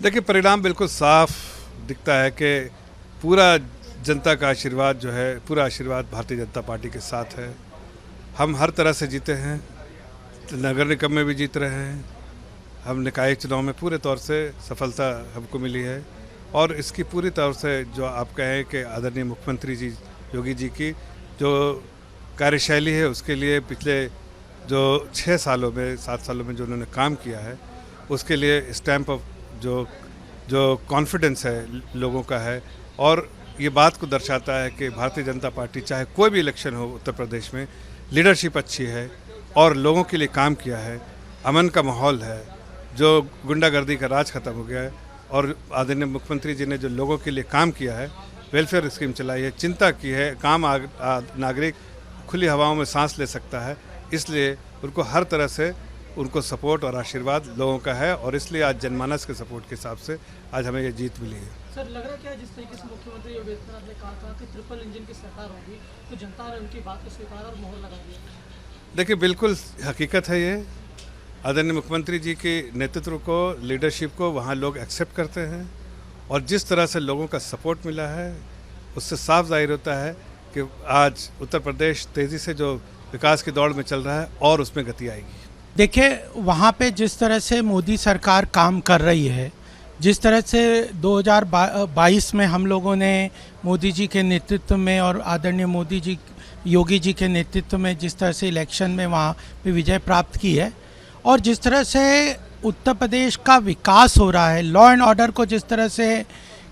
देखिए, परिणाम बिल्कुल साफ दिखता है कि पूरा जनता का आशीर्वाद जो है, पूरा आशीर्वाद भारतीय जनता पार्टी के साथ है। हम हर तरह से जीते हैं, नगर निगम में भी जीत रहे हैं, हम निकाय चुनाव में पूरे तौर से सफलता हमको मिली है और इसकी पूरी तौर से जो आप कहें कि आदरणीय मुख्यमंत्री जी योगी जी की जो कार्यशैली है, उसके लिए पिछले जो 6 सालों में 7 सालों में जो उन्होंने काम किया है, उसके लिए स्टैम्प ऑफ जो कॉन्फिडेंस है लोगों का है और ये बात को दर्शाता है कि भारतीय जनता पार्टी चाहे कोई भी इलेक्शन हो उत्तर प्रदेश में, लीडरशिप अच्छी है और लोगों के लिए काम किया है, अमन का माहौल है, जो गुंडागर्दी का राज खत्म हो गया है और आदरणीय मुख्यमंत्री जी ने जो लोगों के लिए काम किया है, वेलफेयर स्कीम चलाई है, चिंता की है, नागरिक खुली हवाओं में सांस ले सकता है, इसलिए उनको हर तरह से उनको सपोर्ट और आशीर्वाद लोगों का है और इसलिए आज जनमानस के सपोर्ट के हिसाब से आज हमें ये जीत मिली है। सर, लग रहा क्या है जिस तरीके से मुख्यमंत्री योगी आदित्यनाथ ने कहा था कि ट्रिपल इंजन की सरकार होगी, तो जनता ने उनकी बात को स्वीकार और मोहर लगा दी? देखिए, बिल्कुल हकीकत है ये। आदरणीय मुख्यमंत्री जी के नेतृत्व को, लीडरशिप को वहाँ लोग एक्सेप्ट करते हैं और जिस तरह से लोगों का सपोर्ट मिला है उससे साफ जाहिर होता है कि आज उत्तर प्रदेश तेज़ी से जो विकास की दौड़ में चल रहा है और उसमें गति आएगी। देखिए, वहाँ पे जिस तरह से मोदी सरकार काम कर रही है, जिस तरह से 2022 में हम लोगों ने मोदी जी के नेतृत्व में और आदरणीय मोदी जी योगी जी के नेतृत्व में जिस तरह से इलेक्शन में वहाँ पे विजय प्राप्त की है और जिस तरह से उत्तर प्रदेश का विकास हो रहा है, लॉ एंड ऑर्डर को जिस तरह से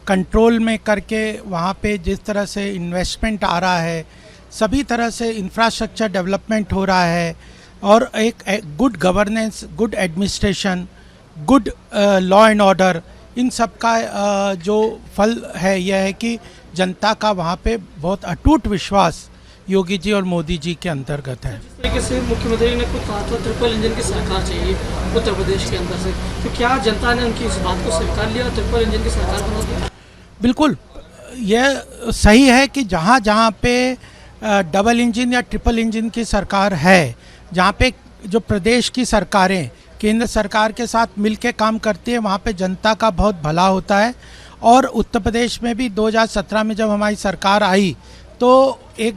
कंट्रोल में करके वहाँ पे जिस तरह से इन्वेस्टमेंट आ रहा है, सभी तरह से इंफ्रास्ट्रक्चर डेवलपमेंट हो रहा है और एक good governance, good administration, good law and order, इन सब का जो फल है यह है कि जनता का वहाँ पे बहुत अटूट विश्वास योगी जी और मोदी जी के अंतर्गत है। जिस तरीके से मुख्यमंत्री ने खुद कहा था ट्रिपल इंजन की सरकार चाहिए उत्तर प्रदेश के अंदर से, तो क्या जनता ने उनकी इस बात को स्वीकार लिया और ट्रिपल इंजन की सरकार बना दी? बिल्कुल, यह सही है कि जहाँ जहाँ पे डबल इंजन या ट्रिपल इंजन की सरकार है, जहाँ पे जो प्रदेश की सरकारें केंद्र सरकार के साथ मिलकर काम करती है, वहाँ पे जनता का बहुत भला होता है। और उत्तर प्रदेश में भी 2017 में जब हमारी सरकार आई तो एक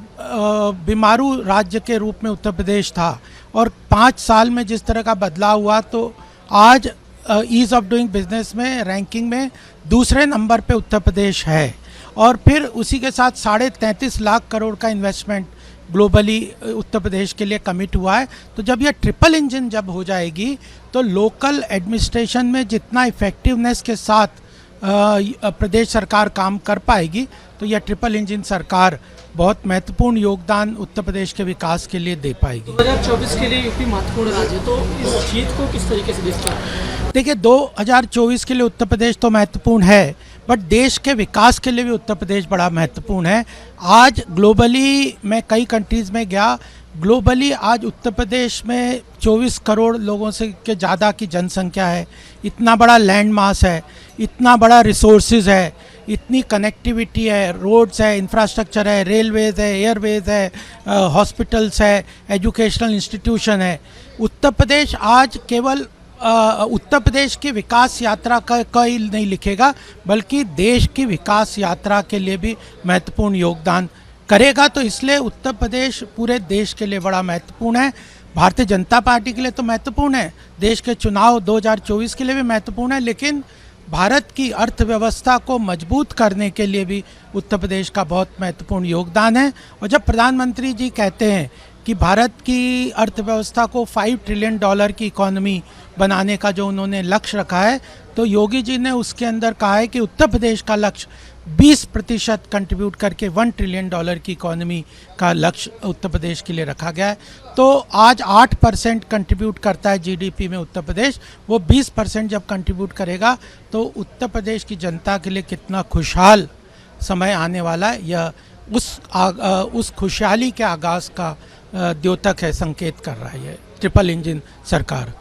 बीमारू राज्य के रूप में उत्तर प्रदेश था और 5 साल में जिस तरह का बदलाव हुआ तो आज ईज़ ऑफ डूइंग बिजनेस में रैंकिंग में दूसरे नंबर पे उत्तर प्रदेश है। और फिर उसी के साथ 33.5 लाख करोड़ का इन्वेस्टमेंट ग्लोबली उत्तर प्रदेश के लिए कमिट हुआ है। तो जब यह ट्रिपल इंजन जब हो जाएगी तो लोकल एडमिनिस्ट्रेशन में जितना इफ़ेक्टिवनेस के साथ प्रदेश सरकार काम कर पाएगी, तो यह ट्रिपल इंजन सरकार बहुत महत्वपूर्ण योगदान उत्तर प्रदेश के विकास के लिए दे पाएगी। 2024 के लिए यूपी महत्वपूर्ण राज्य, तो इस जीत को किस तरीके से देखते हैं? देखिए, 2024 के लिए उत्तर प्रदेश तो महत्वपूर्ण है, बट देश के विकास के लिए भी उत्तर प्रदेश बड़ा महत्वपूर्ण है। आज ग्लोबली मैं कई कंट्रीज़ में गया, ग्लोबली आज उत्तर प्रदेश में 24 करोड़ लोगों से के ज़्यादा की जनसंख्या है, इतना बड़ा लैंड मास है, इतना बड़ा रिसोर्सेज है, इतनी कनेक्टिविटी है, रोड्स है, इंफ्रास्ट्रक्चर है, रेलवेज़ है, एयरवेज़ है, हॉस्पिटल्स है, एजुकेशनल इंस्टीट्यूशन है। उत्तर प्रदेश आज केवल उत्तर प्रदेश की विकास यात्रा का ही नहीं लिखेगा, बल्कि देश की विकास यात्रा के लिए भी महत्वपूर्ण योगदान करेगा। तो इसलिए उत्तर प्रदेश पूरे देश के लिए बड़ा महत्वपूर्ण है, भारतीय जनता पार्टी के लिए तो महत्वपूर्ण है, देश के चुनाव 2024 के लिए भी महत्वपूर्ण है, लेकिन भारत की अर्थव्यवस्था को मजबूत करने के लिए भी उत्तर प्रदेश का बहुत महत्वपूर्ण योगदान है। और जब प्रधानमंत्री जी कहते हैं कि भारत की अर्थव्यवस्था को $5 ट्रिलियन की इकॉनमी बनाने का जो उन्होंने लक्ष्य रखा है, तो योगी जी ने उसके अंदर कहा है कि उत्तर प्रदेश का लक्ष्य 20% कंट्रीब्यूट करके $1 ट्रिलियन की इकॉनमी का लक्ष्य उत्तर प्रदेश के लिए रखा गया है। तो आज 8% कंट्रीब्यूट करता है जीडीपी में उत्तर प्रदेश, वो 20% जब कंट्रीब्यूट करेगा तो उत्तर प्रदेश की जनता के लिए कितना खुशहाल समय आने वाला है, यह उस खुशहाली के आगाज़ का द्योतक है, संकेत कर रहा है ट्रिपल इंजन सरकार।